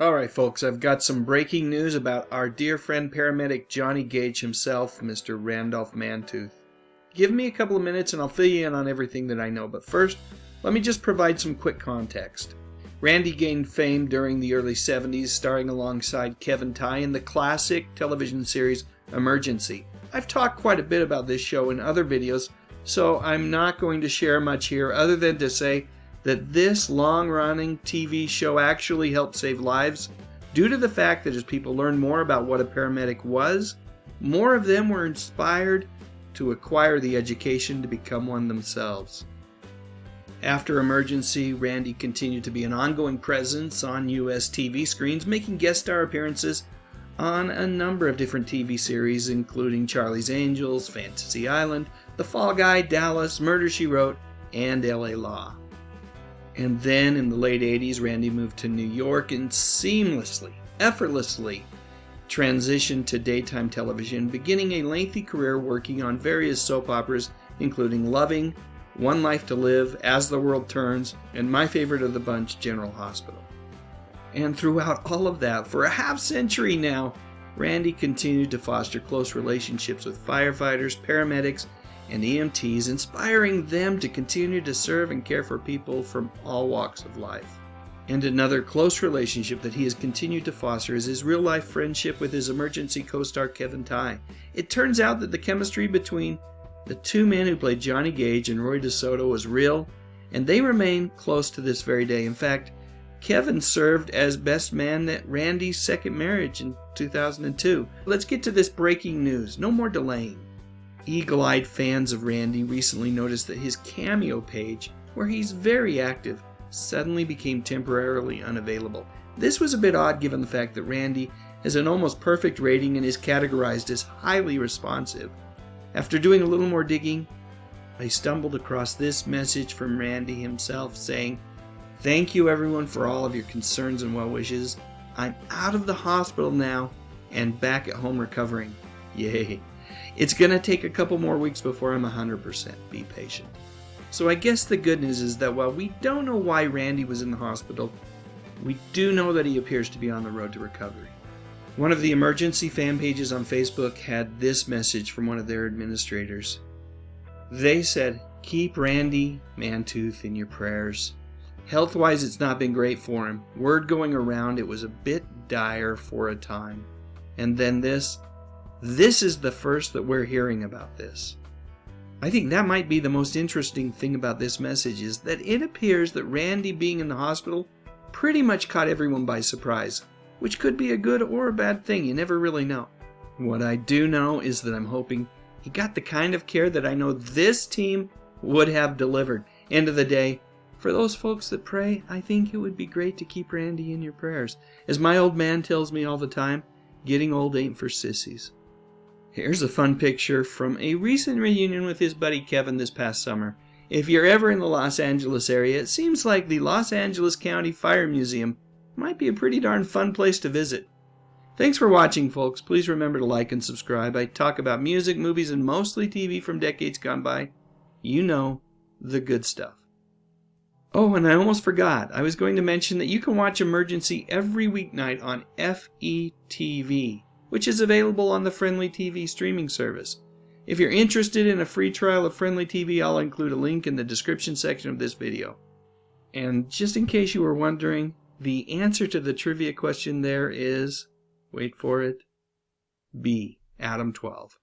Alright folks, I've got some breaking news about our dear friend Paramedic Johnny Gage himself, Mr. Randolph Mantooth. Give me a couple of minutes and I'll fill you in on everything that I know, but first, let me just provide some quick context. Randy gained fame during the early 70s, starring alongside Kevin Tighe in the classic television series Emergency. I've talked quite a bit about this show in other videos, so I'm not going to share much here other than to say that this long-running TV show actually helped save lives due to the fact that as people learned more about what a paramedic was, more of them were inspired to acquire the education to become one themselves. After Emergency, Randy continued to be an ongoing presence on US TV screens, making guest star appearances on a number of different TV series, including Charlie's Angels, Fantasy Island, The Fall Guy, Dallas, Murder, She Wrote, and LA Law. And then in the late 80s, Randy moved to New York and seamlessly, effortlessly transitioned to daytime television, beginning a lengthy career working on various soap operas, including Loving, One Life to Live, As the World Turns, and my favorite of the bunch, General Hospital. And throughout all of that, for a half-century now, Randy continued to foster close relationships with firefighters, paramedics, and EMTs, inspiring them to continue to serve and care for people from all walks of life. And another close relationship that he has continued to foster is his real-life friendship with his Emergency co-star Kevin Tighe. It turns out that the chemistry between the two men who played Johnny Gage and Roy DeSoto was real, and they remain close to this very day. In fact, Kevin served as best man at Randy's second marriage in 2002. Let's get to this breaking news. No more delaying. Eagle-eyed fans of Randy recently noticed that his Cameo page, where he's very active, suddenly became temporarily unavailable. This was a bit odd given the fact that Randy has an almost perfect rating and is categorized as highly responsive. After doing a little more digging, I stumbled across this message from Randy himself saying, "Thank you everyone for all of your concerns and well wishes. I'm out of the hospital now and back at home recovering. Yay. It's going to take a couple more weeks before I'm 100%. Be patient." So I guess the good news is that while we don't know why Randy was in the hospital, we do know that he appears to be on the road to recovery. One of the Emergency fan pages on Facebook had this message from one of their administrators. They said, "Keep Randy Mantooth in your prayers. Health-wise, it's not been great for him. Word going around, it was a bit dire for a time." And then this is the first that we're hearing about this. I think that might be the most interesting thing about this message is that it appears that Randy being in the hospital pretty much caught everyone by surprise, which could be a good or a bad thing. You never really know. What I do know is that I'm hoping he got the kind of care that I know this team would have delivered. End of the day, for those folks that pray, I think it would be great to keep Randy in your prayers. As my old man tells me all the time, getting old ain't for sissies. Here's a fun picture from a recent reunion with his buddy Kevin this past summer. If you're ever in the Los Angeles area, it seems like the Los Angeles County Fire Museum might be a pretty darn fun place to visit. Thanks for watching, folks. Please remember to like and subscribe. I talk about music, movies, and mostly TV from decades gone by. You know, the good stuff. Oh, and I almost forgot. I was going to mention that you can watch Emergency every weeknight on FETV, which is available on the Friendly TV streaming service. If you're interested in a free trial of Friendly TV, I'll include a link in the description section of this video. And just in case you were wondering, the answer to the trivia question there is, wait for it, B, Adam 12.